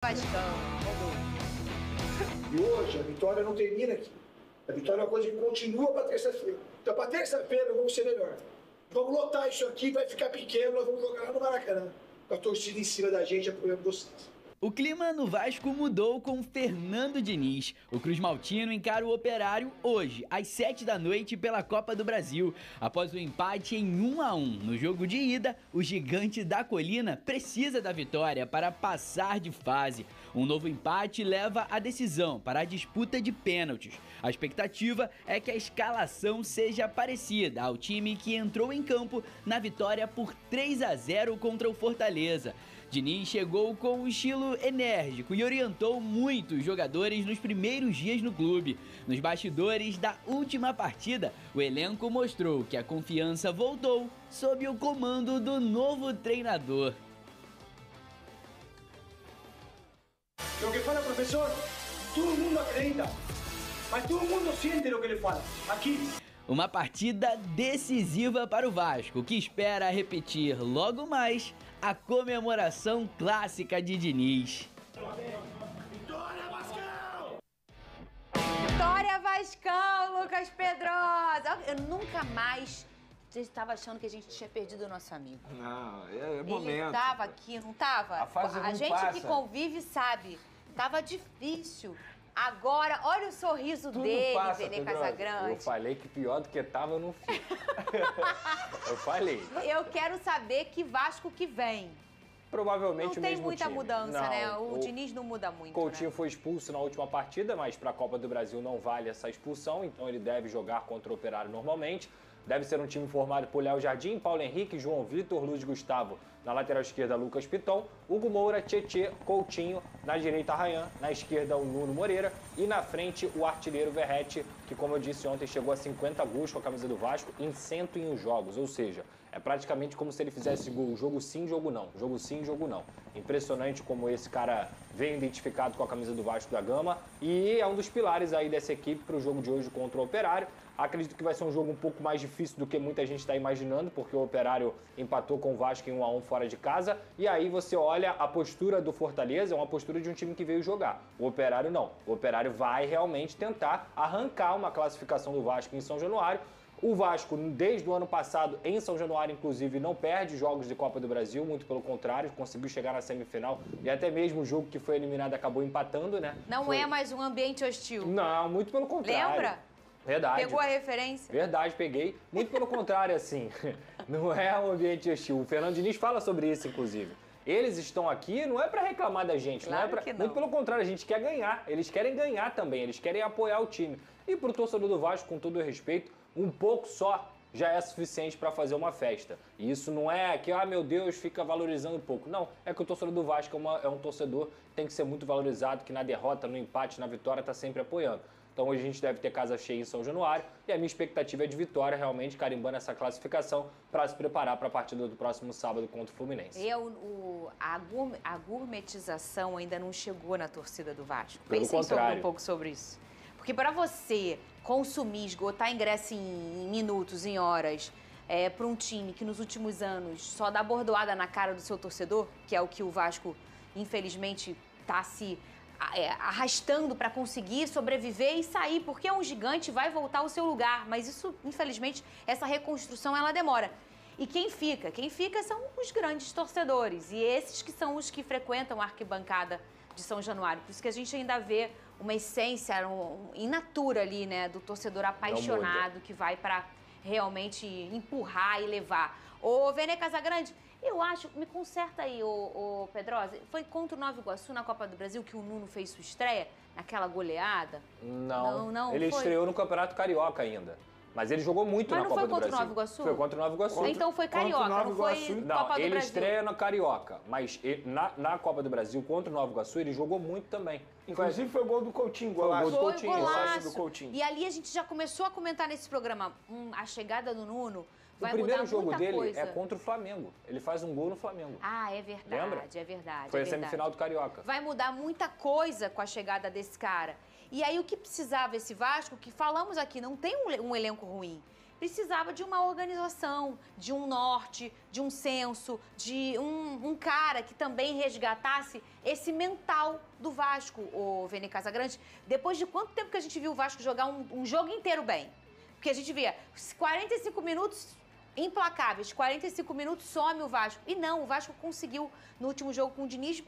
Vascão. E hoje a vitória não termina aqui. A vitória é uma coisa que continua para terça-feira. Então, para terça-feira, vamos ser melhor. Vamos lotar isso aqui, vai ficar pequeno, nós vamos jogar lá no Maracanã. Com a torcida em cima da gente, apoiando vocês. O clima no Vasco mudou com Fernando Diniz. O Cruz Maltino encara o Operário hoje, às 7 da noite, pela Copa do Brasil. Após o empate em 1-1 no jogo de ida, o Gigante da Colina precisa da vitória para passar de fase. Um novo empate leva a decisão para a disputa de pênaltis. A expectativa é que a escalação seja parecida ao time que entrou em campo na vitória por 3-0 contra o Fortaleza. Diniz chegou com um estilo enérgico e orientou muitos jogadores nos primeiros dias no clube. Nos bastidores da última partida, o elenco mostrou que a confiança voltou sob o comando do novo treinador. O que fala, professor, todo mundo acredita, mas todo mundo sente o que ele fala. Aqui. Uma partida decisiva para o Vasco, que espera repetir logo mais a comemoração clássica de Diniz. Vitória, Vascão! Vitória, Vascão, Lucas Pedrosa. Eu nunca mais estava achando que a gente tinha perdido o nosso amigo. Não, é momento. Ele tava aqui, não tava? A fase não gente passa. que convive sabe, tava difícil. Agora, olha o sorriso Tudo dele, passa, Vene Pedrosa. Casagrande. Eu falei que pior do que tava, eu não fiz. Eu falei. Eu quero saber que Vasco que vem. Provavelmente Não o mesmo time. tem muita mudança, Não, né? O Diniz não muda muito, Coutinho né? foi expulso na última partida, mas para a Copa do Brasil não vale essa expulsão, então ele deve jogar contra o Operário normalmente. Deve ser um time formado por Léo Jardim, Paulo Henrique, João Vitor, Luiz Gustavo. Na lateral esquerda, Lucas Piton, Hugo Moura, Tietê, Coutinho. Na direita, Ryan. Na esquerda, o Nuno Moreira. E na frente, o artilheiro Verratti, que, como eu disse ontem, chegou a 50 gols com a camisa do Vasco em 101 jogos. Ou seja, é praticamente como se ele fizesse gol. Jogo sim, jogo não. Jogo sim, jogo não. Impressionante como esse cara vem identificado com a camisa do Vasco da Gama. E é um dos pilares aí dessa equipe para o jogo de hoje contra o Operário. Acredito que vai ser um jogo um pouco mais difícil do que muita gente está imaginando, porque o Operário empatou com o Vasco em 1-1 fora de casa. E aí você olha a postura do Fortaleza, é uma postura de um time que veio jogar. O Operário não. O Operário vai realmente tentar arrancar uma classificação do Vasco em São Januário. O Vasco, desde o ano passado, em São Januário, inclusive, não perde jogos de Copa do Brasil, muito pelo contrário, conseguiu chegar na semifinal e até mesmo o jogo que foi eliminado acabou empatando, né? Não é mais um ambiente hostil. Não, muito pelo contrário. Lembra? Verdade. Pegou a referência? Verdade, peguei. Muito pelo contrário, assim, não é um ambiente hostil. O Fernando Diniz fala sobre isso, inclusive. Eles estão aqui não é para reclamar da gente, claro, não é pra... que não. Muito pelo contrário, a gente quer ganhar. Eles querem ganhar também, eles querem apoiar o time. E pro torcedor do Vasco, com todo o respeito, um pouco só já é suficiente para fazer uma festa. E isso não é que, meu Deus, fica valorizando um pouco. Não, é que o torcedor do Vasco é um torcedor que tem que ser muito valorizado, que na derrota, no empate, na vitória, tá sempre apoiando. Então hoje a gente deve ter casa cheia em São Januário e a minha expectativa é de vitória, realmente carimbando essa classificação para se preparar para a partida do próximo sábado contra o Fluminense. A gourmetização ainda não chegou na torcida do Vasco. Pelo Pensem contrário. um pouco sobre isso. Porque para você consumir, esgotar ingresso em minutos, em horas, para um time que nos últimos anos só dá bordoada na cara do seu torcedor, que é o que o Vasco, infelizmente, está se arrastando para conseguir sobreviver e sair, porque é um gigante, vai voltar ao seu lugar. Mas isso, infelizmente, essa reconstrução, ela demora. E quem fica? Quem fica são os grandes torcedores. E esses que são os que frequentam a arquibancada de São Januário. Por isso que a gente ainda vê uma essência in natura ali, né? Do torcedor apaixonado que vai para realmente empurrar e levar. Ô, Vene Casagrande, eu acho, me conserta aí, ô Pedrosa, foi contra o Nova Iguaçu na Copa do Brasil que o Nuno fez sua estreia, naquela goleada? Não, ele foi. estreou no Campeonato Carioca ainda. Mas ele jogou muito na Copa do Brasil. Mas não foi contra o Nova Iguaçu? Foi contra o Nova Iguaçu. Então foi Carioca, não foi Copa do Brasil. Não, ele estreia na Carioca, mas na Copa do Brasil contra o Nova Iguaçu ele jogou muito também. Inclusive foi o gol do Coutinho, golaço. Foi o golaço do Coutinho. E ali a gente já começou a comentar nesse programa, a chegada do Nuno vai o primeiro mudar jogo muita dele coisa. É contra o Flamengo. Ele faz um gol no Flamengo. Ah, é verdade, lembra? é verdade. Foi é a semifinal do Carioca. Vai mudar muita coisa com a chegada desse cara. E aí o que precisava esse Vasco, que falamos aqui, não tem um elenco ruim. precisava de uma organização, de um norte, de um senso, de um cara que também resgatasse esse mental do Vasco, o Vene Casagrande. Depois de quanto tempo que a gente viu o Vasco jogar um jogo inteiro bem? Porque a gente via 45 minutos implacáveis, 45 minutos some o Vasco. E não, o Vasco conseguiu, no último jogo com o Diniz,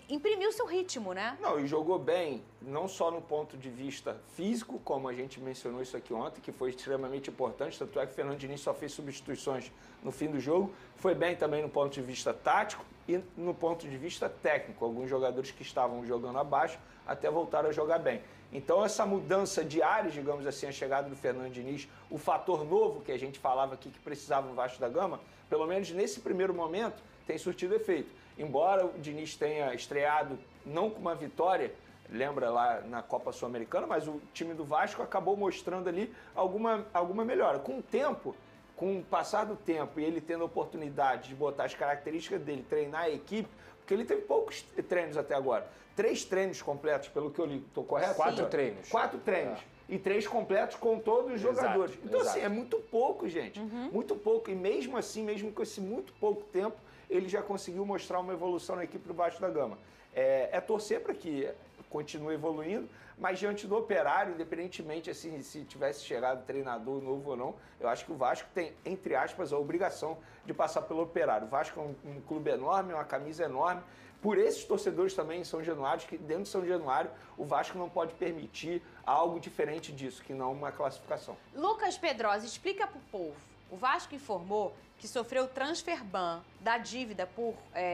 imprimiu seu ritmo, né? Não, e jogou bem, não só no ponto de vista físico, como a gente mencionou isso aqui ontem, que foi extremamente importante, tanto é que o Fernando Diniz só fez substituições no fim do jogo, foi bem também no ponto de vista tático e no ponto de vista técnico. Alguns jogadores que estavam jogando abaixo até voltaram a jogar bem. Então essa mudança de ares, digamos assim, a chegada do Fernando Diniz, o fator novo que a gente falava aqui que precisava no Vasco da Gama, pelo menos nesse primeiro momento, tem surtido efeito. Embora o Diniz tenha estreado não com uma vitória, lembra lá na Copa Sul-Americana, mas o time do Vasco acabou mostrando ali alguma melhora. Com o tempo, com o passar do tempo e ele tendo a oportunidade de botar as características dele, treinar a equipe, porque ele teve poucos treinos até agora. 3 treinos completos, pelo que eu li, estou correto? 4 treinos. 4 treinos. E 3 completos com todos os jogadores. Então, assim, é muito pouco, gente. Muito pouco. E mesmo assim, mesmo com esse muito pouco tempo, ele já conseguiu mostrar uma evolução na equipe do Vasco da Gama. É torcer para que continue evoluindo, mas diante do Operário, independentemente assim, se tivesse chegado treinador novo ou não, eu acho que o Vasco tem, entre aspas, a obrigação de passar pelo Operário. O Vasco é um clube enorme, uma camisa enorme. Por esses torcedores também em São Januário, que dentro de São Januário o Vasco não pode permitir algo diferente disso, que não uma classificação. Lucas Pedrosa, explica pro povo. O Vasco informou que sofreu transfer ban da dívida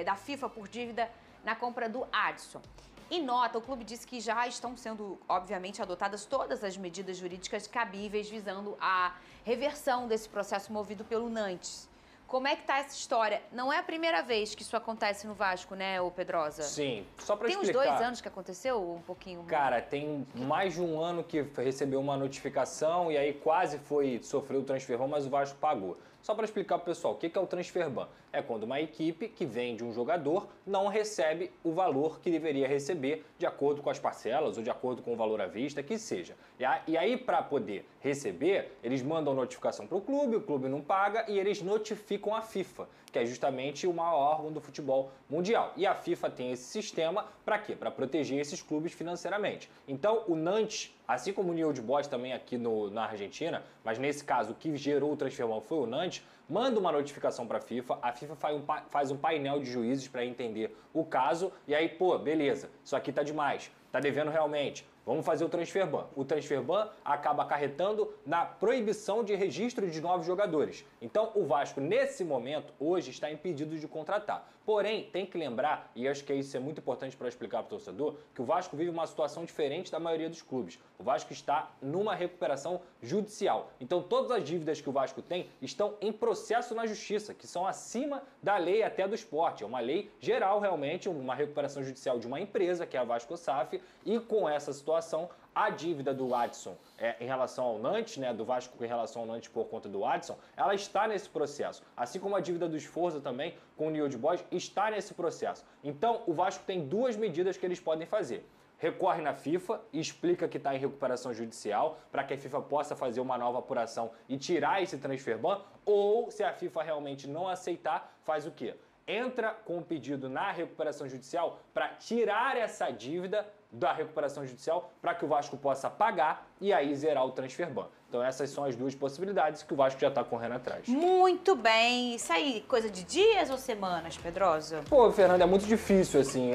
da FIFA por dívida na compra do Adson. Em nota, o clube disse que já estão sendo, obviamente, adotadas todas as medidas jurídicas cabíveis visando a reversão desse processo movido pelo Nantes. Como é que tá essa história? Não é a primeira vez que isso acontece no Vasco, né, ô Pedrosa? Sim, só para explicar. Tem uns 2 anos que aconteceu, ou um pouquinho mais? Cara, tem mais de um ano que recebeu uma notificação e aí quase sofreu o transfer ban, mas o Vasco pagou. Só para explicar para o pessoal, o que é o transfer ban? É quando uma equipe que vende um jogador não recebe o valor que deveria receber de acordo com as parcelas ou de acordo com o valor à vista, que seja. E aí, para poder receber, eles mandam notificação para o clube não paga e eles notificam a FIFA, que é justamente o maior órgão do futebol mundial. E a FIFA tem esse sistema para quê? Para proteger esses clubes financeiramente. Então, o Nantes, assim como o New Old Boys também aqui na Argentina, mas nesse caso o que gerou o transfer ban foi o Nantes, manda uma notificação para a FIFA faz um painel de juízes para entender o caso e aí, pô, beleza, isso aqui tá demais, tá devendo realmente. Vamos fazer o transfer ban. O transfer ban acaba acarretando na proibição de registro de novos jogadores. Então, o Vasco, nesse momento, hoje, está impedido de contratar. Porém, tem que lembrar, e acho que isso é muito importante para explicar para o torcedor, que o Vasco vive uma situação diferente da maioria dos clubes. O Vasco está numa recuperação judicial. Então, todas as dívidas que o Vasco tem estão em processo na justiça, que são acima da lei até do esporte. É uma lei geral, realmente, uma recuperação judicial de uma empresa, que é a Vasco SAF, e com essa situação, a dívida do Adson em relação ao Nantes, né, do Vasco em relação ao Nantes por conta do Adson, ela está nesse processo. Assim como a dívida do Sforza também, com o New Old Boys, está nesse processo. Então, o Vasco tem 2 medidas que eles podem fazer. Recorre na FIFA e explica que está em recuperação judicial para que a FIFA possa fazer uma nova apuração e tirar esse transfer ban, ou se a FIFA realmente não aceitar, faz o quê? Entra com o pedido na recuperação judicial para tirar essa dívida da recuperação judicial para que o Vasco possa pagar e aí zerar o transfer ban. Então essas são as 2 possibilidades que o Vasco já está correndo atrás. Muito bem. Isso aí, coisa de dias ou semanas, Pedrosa? Pô, Fernando, é muito difícil, assim,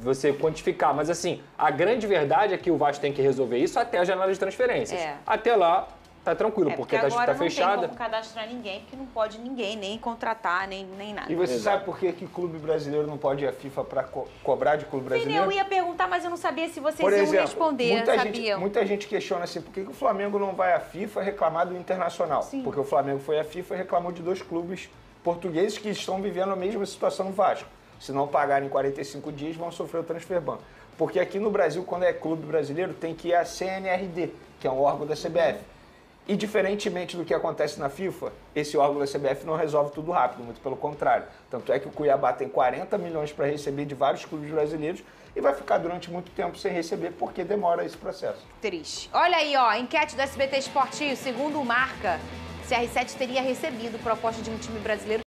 você quantificar. Mas, assim, a grande verdade é que o Vasco tem que resolver isso até a janela de transferências. Até lá, tá tranquilo, porque a tá fechada. Não tem como cadastrar ninguém, porque não pode ninguém nem contratar, nem nada. E você sabe por que clube brasileiro não pode ir à FIFA para cobrar de clube brasileiro? Eu ia perguntar, mas eu não sabia se vocês iam responder, sabiam? Muita gente questiona assim, por que o Flamengo não vai à FIFA reclamar do Internacional? Sim. Porque o Flamengo foi à FIFA e reclamou de 2 clubes portugueses que estão vivendo a mesma situação no Vasco. Se não pagarem 45 dias, vão sofrer o transfer ban. Porque aqui no Brasil, quando é clube brasileiro, tem que ir à CNRD, que é um órgão da CBF. E diferentemente do que acontece na FIFA, esse órgão da CBF não resolve tudo rápido, muito pelo contrário. Tanto é que o Cuiabá tem 40 milhões para receber de vários clubes brasileiros e vai ficar durante muito tempo sem receber porque demora esse processo. Triste. Olha aí, ó, enquete do SBT Esportivo, segundo o Marca, CR7 teria recebido proposta de um time brasileiro